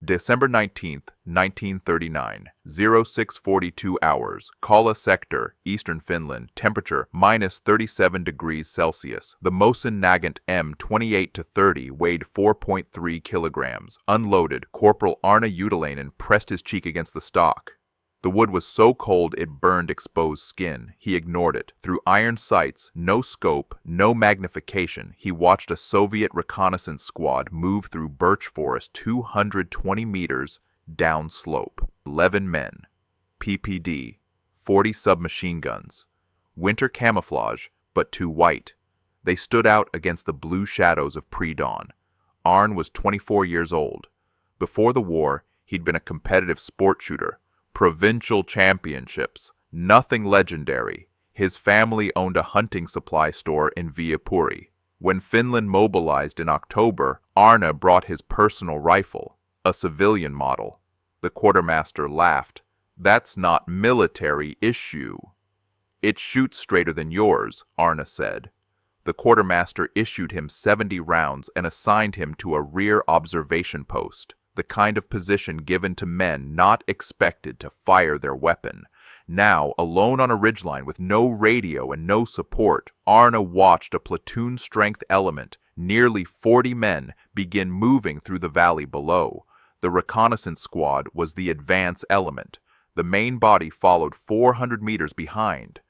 December 19th, 1939, 0642 hours, Kollaa sector, eastern Finland, temperature minus 37 degrees Celsius. The Mosin Nagant M28-30 weighed 4.3 kilograms. Unloaded, Corporal Aarne Juutilainen pressed his cheek against the stock. The wood was so cold it burned exposed skin. He ignored it. Through iron sights, no scope, no magnification, he watched a Soviet reconnaissance squad move through birch forest 220 meters downslope. 11 men. PPD. 40 submachine guns. Winter camouflage, but too white. They stood out against the blue shadows of pre-dawn. Aarne was 24 years old. Before the war, he'd been a competitive sport shooter. Provincial championships, nothing legendary. His family owned a hunting supply store in Viipuri. When Finland mobilized in October, Aarne brought his personal rifle, a civilian model. The quartermaster laughed. "That's not military issue." "It shoots straighter than yours," Aarne said. The quartermaster issued him 70 rounds and assigned him to a rear observation post. The kind of position given to men not expected to fire their weapon. Now, alone on a ridgeline with no radio and no support, Aarne watched a platoon-strength element, nearly 40 men, begin moving through the valley below. The reconnaissance squad was the advance element. The main body followed 400 meters behind.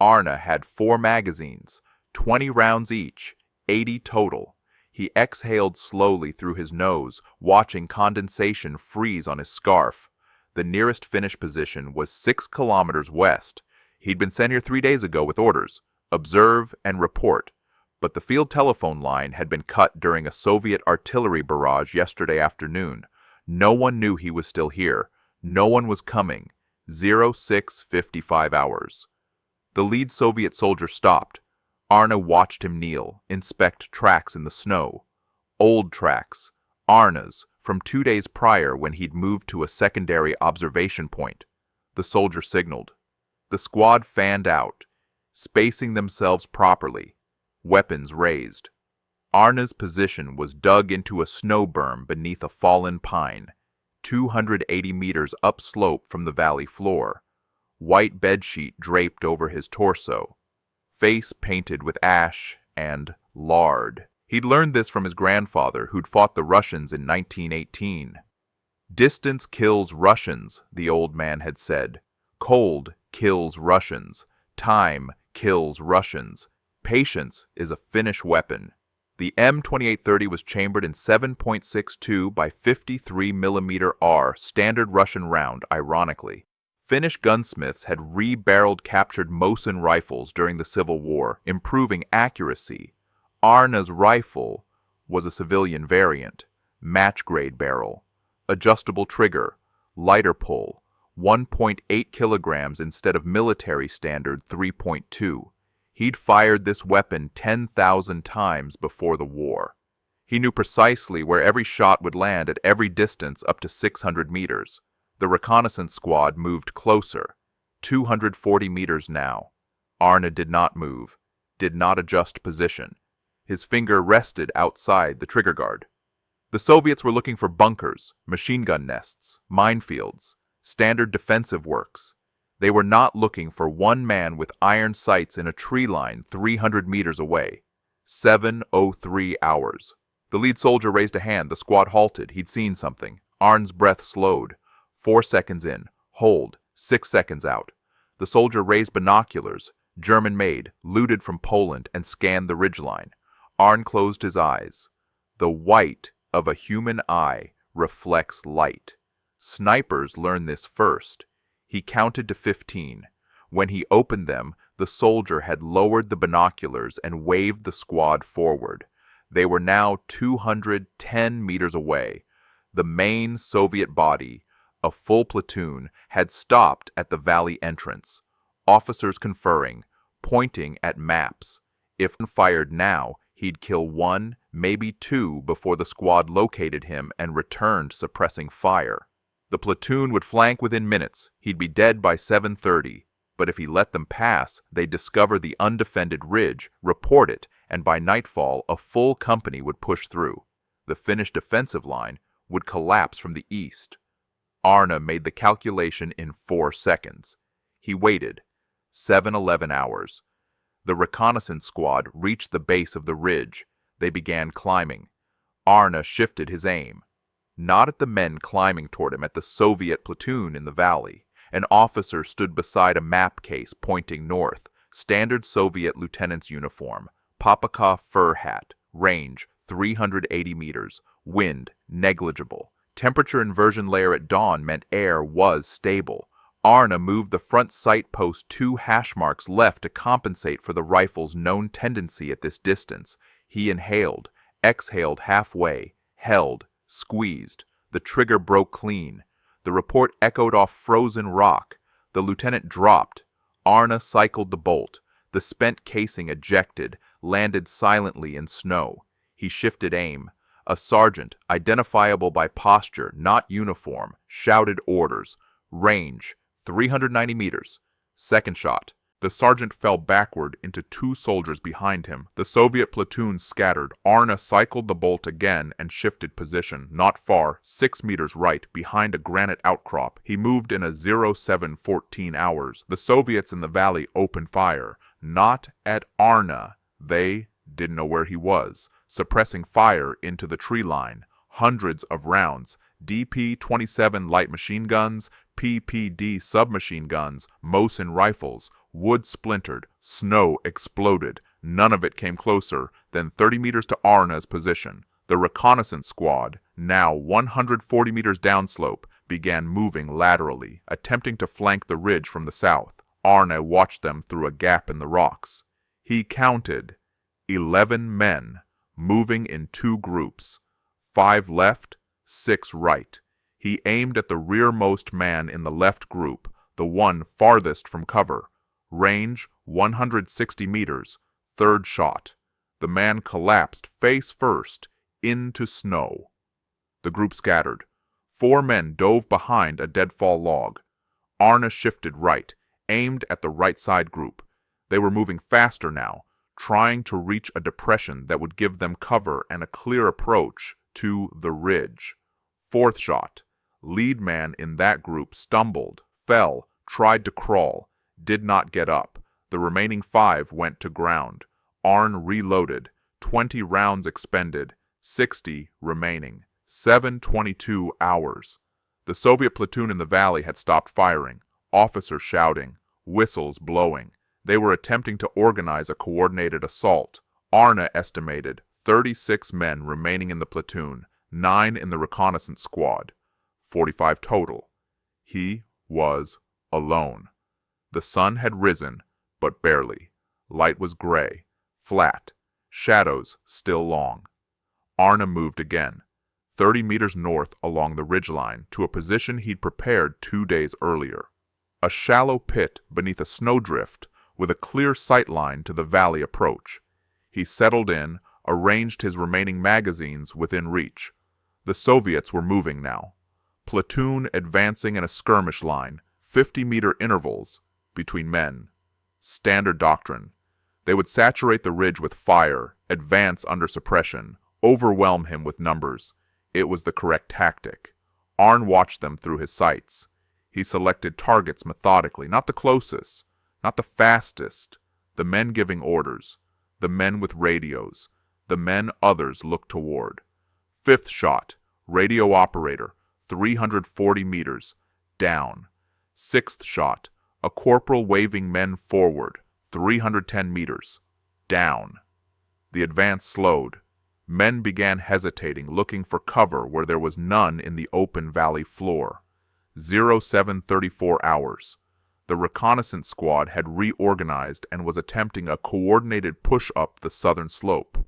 Aarne had 4 magazines, 20 rounds each, 80 total. He exhaled slowly through his nose, watching condensation freeze on his scarf. The nearest Finnish position was 6 kilometers west. He'd been sent here 3 days ago with orders, observe and report. But the field telephone line had been cut during a Soviet artillery barrage yesterday afternoon. No one knew he was still here. No one was coming. 0655 hours. The lead Soviet soldier stopped. Aarne watched him kneel, inspect tracks in the snow. Old tracks, Aarne's, from 2 days prior when he'd moved to a secondary observation point. The soldier signaled. The squad fanned out, spacing themselves properly, weapons raised. Aarne's position was dug into a snow berm beneath a fallen pine, 280 meters upslope from the valley floor. White bedsheet draped over his torso. Face painted with ash and lard. He'd learned this from his grandfather, who'd fought the Russians in 1918. "Distance kills Russians," the old man had said. "Cold kills Russians. Time kills Russians. Patience is a Finnish weapon." The M2830 was chambered in 7.62 by 53 mm R standard Russian round, ironically. Finnish gunsmiths had re-barreled captured Mosin rifles during the Civil War, improving accuracy. Aarne's rifle was a civilian variant, match-grade barrel, adjustable trigger, lighter pull, 1.8 kilograms instead of military standard 3.2. He'd fired this weapon 10,000 times before the war. He knew precisely where every shot would land at every distance up to 600 meters. The reconnaissance squad moved closer, 240 meters now. Aarne did not move, did not adjust position. His finger rested outside the trigger guard. The Soviets were looking for bunkers, machine gun nests, minefields, standard defensive works. They were not looking for one man with iron sights in a tree line 300 meters away. 7:03 hours. The lead soldier raised a hand. The squad halted. He'd seen something. Aarne's breath slowed. 4 seconds in. Hold. 6 seconds out. The soldier raised binoculars, German-made, looted from Poland, and scanned the ridgeline. Aarne closed his eyes. The white of a human eye reflects light. Snipers learn this first. He counted to 15. When he opened them, the soldier had lowered the binoculars and waved the squad forward. They were now 210 meters away. The main Soviet body, a full platoon, had stopped at the valley entrance. Officers conferring, pointing at maps. If fired now, he'd kill 1, maybe 2 before the squad located him and returned suppressing fire. The platoon would flank within minutes. He'd be dead by 7:30. But if he let them pass, they'd discover the undefended ridge, report it, and by nightfall, a full company would push through. The Finnish defensive line would collapse from the east. Aarne made the calculation in 4 seconds. He waited. 7-11 hours. The reconnaissance squad reached the base of the ridge. They began climbing. Aarne shifted his aim. Not at the men climbing toward him, at the Soviet platoon in the valley. An officer stood beside a map case pointing north. Standard Soviet lieutenant's uniform. Popakov fur hat. Range 380 meters. Wind negligible. Temperature inversion layer at dawn meant air was stable. Aarne moved the front sight post 2 hash marks left to compensate for the rifle's known tendency at this distance. He inhaled, exhaled halfway, held, squeezed. The trigger broke clean. The report echoed off frozen rock. The lieutenant dropped. Aarne cycled the bolt. The spent casing ejected, landed silently in snow. He shifted aim. A sergeant, identifiable by posture, not uniform, shouted orders. Range, 390 meters. Second shot. The sergeant fell backward into 2 soldiers behind him. The Soviet platoon scattered. Aarne cycled the bolt again and shifted position, not far, 6 meters right, behind a granite outcrop. He moved in a 07:14 hours. The Soviets in the valley opened fire. Not at Aarne. They didn't know where he was, suppressing fire into the tree line. Hundreds of rounds. DP-27 light machine guns, PPD submachine guns, Mosin rifles. Wood splintered. Snow exploded. None of it came closer than 30 meters to Aarne's position. The reconnaissance squad, now 140 meters downslope, began moving laterally, attempting to flank the ridge from the south. Aarne watched them through a gap in the rocks. He counted 11 men, moving in 2 groups, 5 left, 6 right. He aimed at the rearmost man in the left group, the one farthest from cover. Range 160 meters. Third shot. The man collapsed face first into snow. The group scattered. 4 men dove behind a deadfall log. Aarne shifted right, aimed at the right side group. They were moving faster now, trying to reach a depression that would give them cover and a clear approach to the ridge. Fourth shot. Lead man in that group stumbled, fell, tried to crawl, did not get up. The remaining 5 went to ground. Aarne reloaded. 20 rounds expended, 60 remaining. 7:22 hours. The Soviet platoon in the valley had stopped firing, officers shouting, whistles blowing. They were attempting to organize a coordinated assault. Aarne estimated 36 men remaining in the platoon, 9 in the reconnaissance squad. 45 total. He was alone. The sun had risen, but barely. Light was gray, flat, shadows still long. Aarne moved again, 30 meters north along the ridgeline to a position he'd prepared 2 days earlier. A shallow pit beneath a snowdrift with a clear sight line to the valley approach. He settled in, arranged his remaining magazines within reach. The Soviets were moving now. Platoon advancing in a skirmish line, 50-meter intervals between men. Standard doctrine. They would saturate the ridge with fire, advance under suppression, overwhelm him with numbers. It was the correct tactic. Aarne watched them through his sights. He selected targets methodically, not the closest, not the fastest, the men giving orders, the men with radios, the men others looked toward. Fifth shot, radio operator, 340 meters, down. Sixth shot, a corporal waving men forward, 310 meters, down. The advance slowed. Men began hesitating, looking for cover where there was none in the open valley floor. 07:34 hours. The reconnaissance squad had reorganized and was attempting a coordinated push up the southern slope.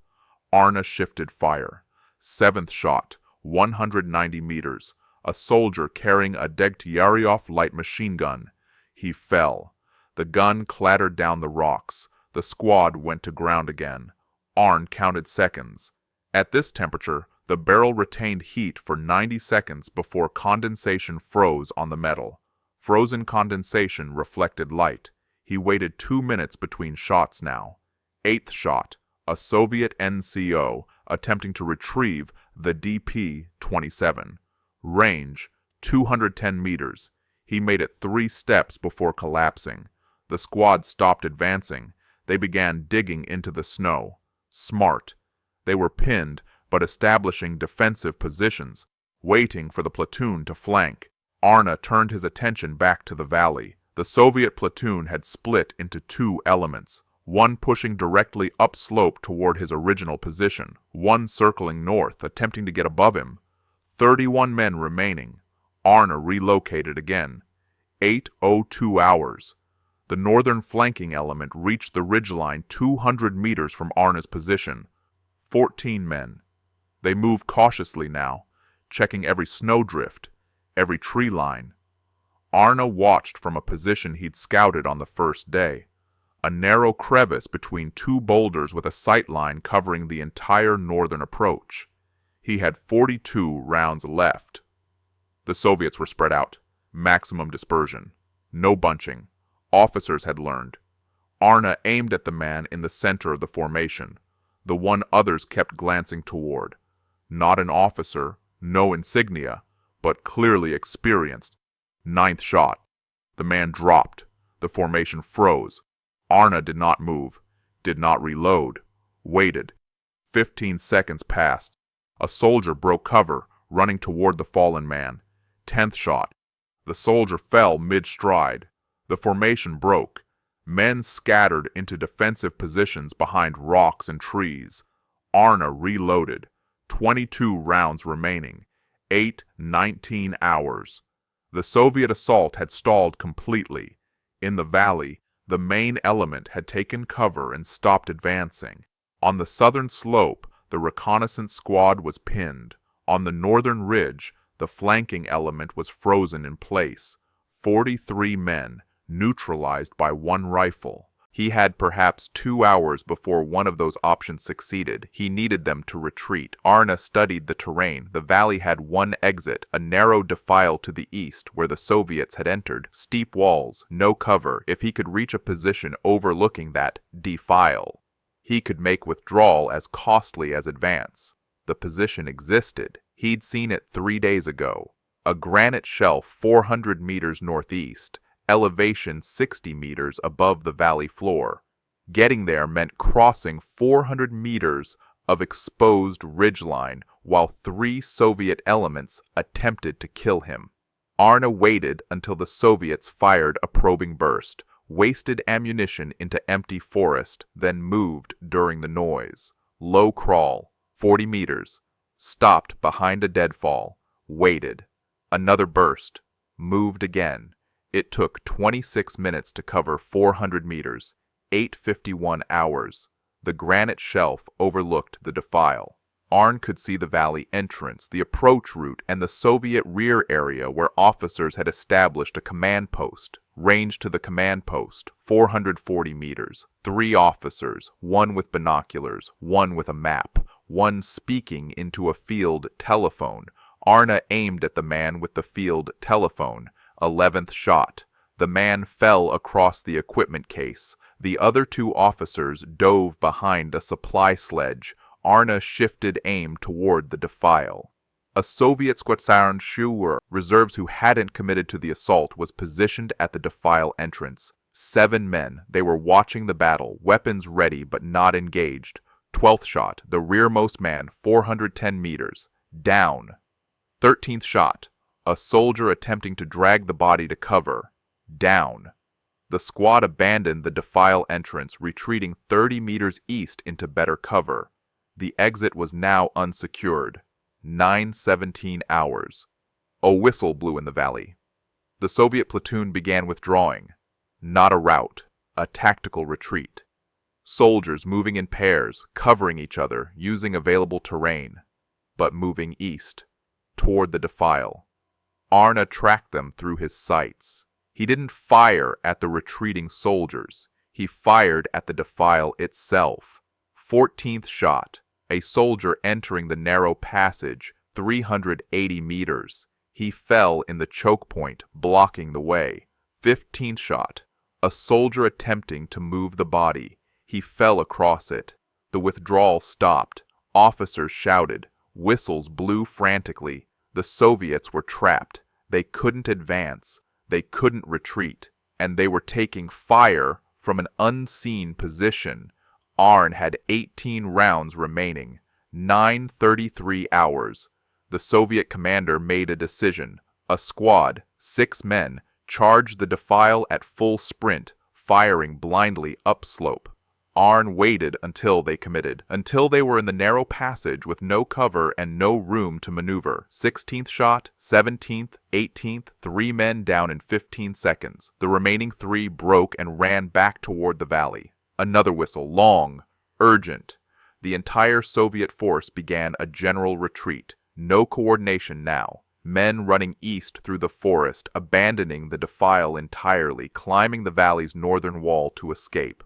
Aarne shifted fire. 7th shot, 190 meters. A soldier carrying a Degtyaryov light machine gun. He fell. The gun clattered down the rocks. The squad went to ground again. Aarne counted seconds. At this temperature, the barrel retained heat for 90 seconds before condensation froze on the metal. Frozen condensation reflected light. He waited 2 minutes between shots now. 8th shot, a Soviet NCO attempting to retrieve the DP-27. Range, 210 meters. He made it 3 steps before collapsing. The squad stopped advancing. They began digging into the snow. Smart. They were pinned, but establishing defensive positions, waiting for the platoon to flank. Aarne turned his attention back to the valley. The Soviet platoon had split into 2 elements, one pushing directly upslope toward his original position, one circling north, attempting to get above him. 31 men remaining. Aarne relocated again. 8:02 hours. The northern flanking element reached the ridgeline 200 meters from Aarne's position. 14 men. They moved cautiously now, checking every snowdrift, every tree line. Aarne watched from a position he'd scouted on the first day. A narrow crevice between 2 boulders with a sight line covering the entire northern approach. He had 42 rounds left. The Soviets were spread out. Maximum dispersion. No bunching. Officers had learned. Aarne aimed at the man in the center of the formation, the one others kept glancing toward. Not an officer, no insignia, but clearly experienced. 9th shot. The man dropped. The formation froze. Aarne did not move, did not reload, waited. 15 seconds passed. A soldier broke cover, running toward the fallen man. 10th shot. The soldier fell mid-stride. The formation broke. Men scattered into defensive positions behind rocks and trees. Aarne reloaded. 22 rounds remaining. 8:19 hours. The Soviet assault had stalled completely. In the valley, the main element had taken cover and stopped advancing. On the southern slope, the reconnaissance squad was pinned. On the northern ridge, the flanking element was frozen in place. 43 men, neutralized by 1 rifle. He had perhaps 2 hours before one of those options succeeded. He needed them to retreat. Aarne studied the terrain. The valley had 1 exit, a narrow defile to the east where the Soviets had entered. Steep walls, no cover. If he could reach a position overlooking that defile, he could make withdrawal as costly as advance. The position existed. He'd seen it 3 days ago. A granite shelf 400 meters northeast. Elevation 60 meters above the valley floor. Getting there meant crossing 400 meters of exposed ridgeline while 3 Soviet elements attempted to kill him. Aarne waited until the Soviets fired a probing burst, wasted ammunition into empty forest, then moved during the noise. Low crawl, 40 meters, stopped behind a deadfall, waited. Another burst, moved again. It took 26 minutes to cover 400 meters, 8:51 hours. The granite shelf overlooked the defile. Aarne could see the valley entrance, the approach route, and the Soviet rear area where officers had established a command post. Range to the command post, 440 meters. 3 officers, 1 with binoculars, 1 with a map, 1 speaking into a field telephone. Aarne aimed at the man with the field telephone. 11th shot. The man fell across the equipment case. The other 2 officers dove behind a supply sledge. Aarne shifted aim toward the defile. A Soviet Squadron reserves who hadn't committed to the assault was positioned at the defile entrance. 7 men. They were watching the battle, weapons ready but not engaged. 12th shot. The rearmost man, 410 meters. Down. 13th shot. A soldier attempting to drag the body to cover. Down. The squad abandoned the defile entrance, retreating 30 meters east into better cover. The exit was now unsecured. 9:17 hours. A whistle blew in the valley. The Soviet platoon began withdrawing. Not a rout, a tactical retreat. Soldiers moving in pairs, covering each other, using available terrain, but moving east, toward the defile. Aarne tracked them through his sights. He didn't fire at the retreating soldiers. He fired at the defile itself. 14th shot. A soldier entering the narrow passage, 380 meters. He fell in the choke point, blocking the way. 15th shot. A soldier attempting to move the body. He fell across it. The withdrawal stopped. Officers shouted. Whistles blew frantically. The Soviets were trapped. They couldn't advance. They couldn't retreat. And they were taking fire from an unseen position. Aarne had 18 rounds remaining. 9:33 hours. The Soviet commander made a decision. A squad, 6 men, charged the defile at full sprint, firing blindly upslope. Aarne waited until they committed, until they were in the narrow passage with no cover and no room to maneuver. 16th shot, 17th, 18th, 3 men down in 15 seconds. The remaining 3 broke and ran back toward the valley. Another whistle, long, urgent. The entire Soviet force began a general retreat. No coordination now. Men running east through the forest, abandoning the defile entirely, climbing the valley's northern wall to escape.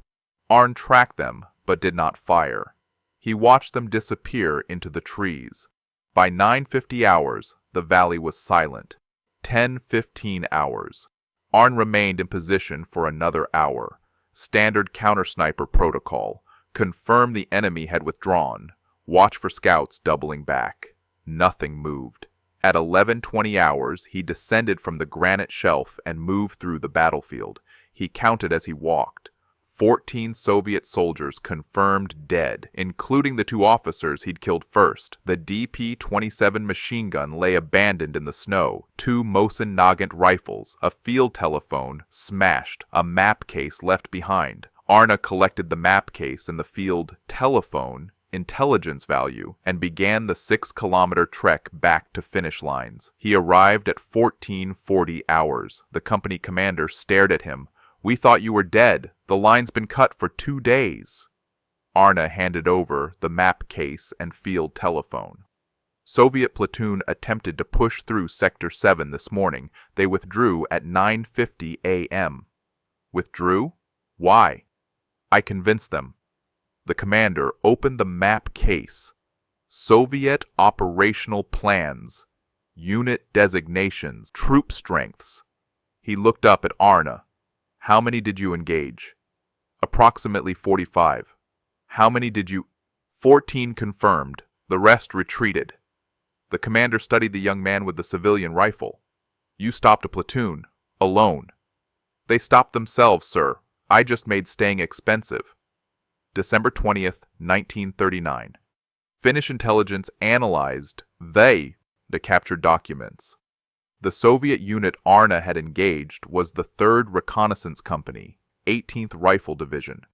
Aarne tracked them, but did not fire. He watched them disappear into the trees. By 9:50 hours, the valley was silent. 10:15 hours. Aarne remained in position for another hour. Standard counter-sniper protocol. Confirm the enemy had withdrawn. Watch for scouts doubling back. Nothing moved. At 11:20 hours, he descended from the granite shelf and moved through the battlefield. He counted as he walked. 14 Soviet soldiers confirmed dead, including the 2 officers he'd killed first. The DP-27 machine gun lay abandoned in the snow. 2 Mosin-Nagant rifles, a field telephone, smashed, a map case left behind. Aarne collected the map case and the field telephone intelligence value and began the 6-kilometer trek back to Finnish lines. He arrived at 14:40 hours. The company commander stared at him. "We thought you were dead. The line's been cut for 2 days." Aarne handed over the map case and field telephone. Soviet platoon attempted to push through Sector 7 this morning. They withdrew at 9:50 a.m. Withdrew? Why? I convinced them. The commander opened the map case. Soviet operational plans, unit designations, troop strengths. He looked up at Aarne. "How many did you engage?" "Approximately 45. "How many did you—" 14 confirmed. The rest retreated. The commander studied the young man with the civilian rifle. "You stopped a platoon. Alone." "They stopped themselves, sir. I just made staying expensive." December 20th, 1939. Finnish intelligence analyzed the captured documents. The Soviet unit Aarne had engaged was the 3rd Reconnaissance Company, 18th Rifle Division.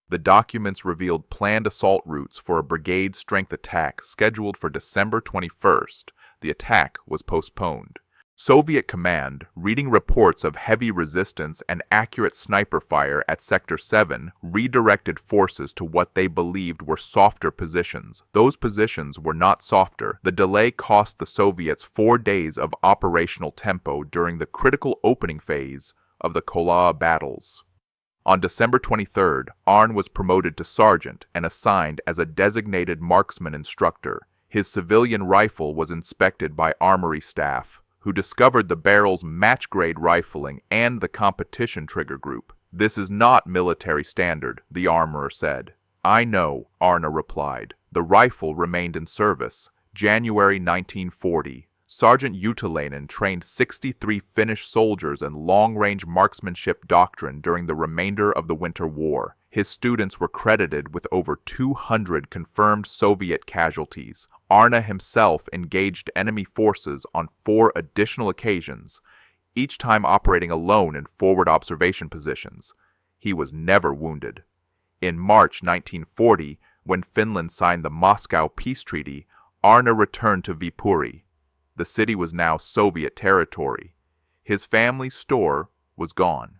The documents revealed planned assault routes for a brigade-strength attack scheduled for December 21st. The attack was postponed. Soviet command, reading reports of heavy resistance and accurate sniper fire at Sector 7, redirected forces to what they believed were softer positions. Those positions were not softer. The delay cost the Soviets 4 days of operational tempo during the critical opening phase of the Kollaa battles. On December 23rd, Aarne was promoted to sergeant and assigned as a designated marksman instructor. His civilian rifle was inspected by armory staff, who discovered the barrel's match-grade rifling and the competition trigger group. "This is not military standard," the armorer said. "I know," Aarne replied. The rifle remained in service. January 1940. Sergeant Juutilainen trained 63 Finnish soldiers in long-range marksmanship doctrine during the remainder of the Winter War. His students were credited with over 200 confirmed Soviet casualties. Aarne himself engaged enemy forces on 4 additional occasions, each time operating alone in forward observation positions. He was never wounded. In March 1940, when Finland signed the Moscow Peace Treaty, Aarne returned to Viipuri. The city was now Soviet territory. His family's store was gone.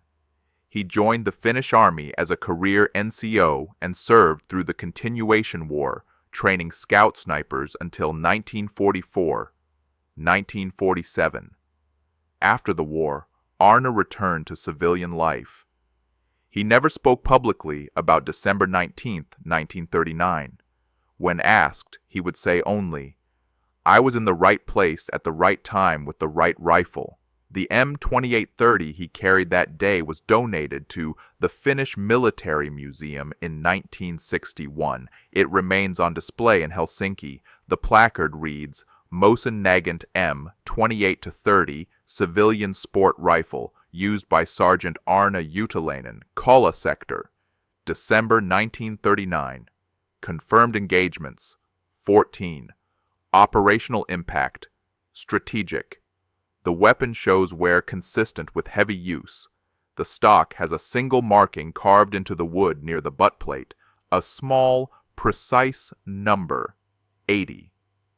He joined the Finnish army as a career NCO and served through the Continuation War, training scout snipers until 1944, 1947. After the war, Aarne returned to civilian life. He never spoke publicly about December 19, 1939. When asked, he would say only, "I was in the right place at the right time with the right rifle." The M2830 he carried that day was donated to the Finnish Military Museum in 1961. It remains on display in Helsinki. The placard reads, Mosin Nagant M 28-30 civilian sport rifle used by Sergeant Aarne Juutilainen, Kollaa sector, December 1939. Confirmed engagements, 14. Operational impact, strategic. The weapon shows wear consistent with heavy use. The stock has a single marking carved into the wood near the butt plate, a small, precise number, 80.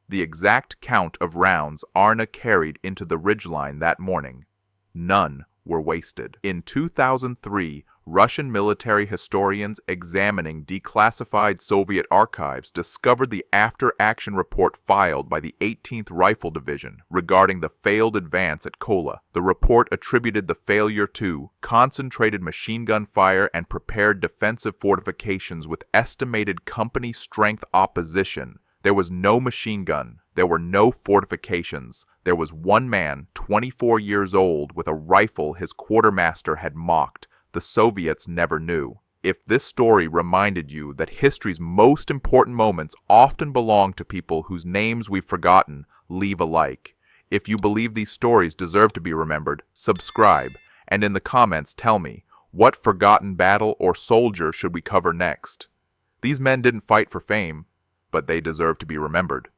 The exact count of rounds Aarne carried into the ridgeline that morning. None were wasted. In 2003, Russian military historians examining declassified Soviet archives discovered the after-action report filed by the 18th Rifle Division regarding the failed advance at Kollaa. The report attributed the failure to concentrated machine gun fire and prepared defensive fortifications with estimated company strength opposition. There was no machine gun. There were no fortifications. There was one man, 24 years old, with a rifle his quartermaster had mocked. The Soviets never knew. If this story reminded you that history's most important moments often belong to people whose names we've forgotten, leave a like. If you believe these stories deserve to be remembered, subscribe, and in the comments tell me, what forgotten battle or soldier should we cover next? These men didn't fight for fame, but they deserve to be remembered.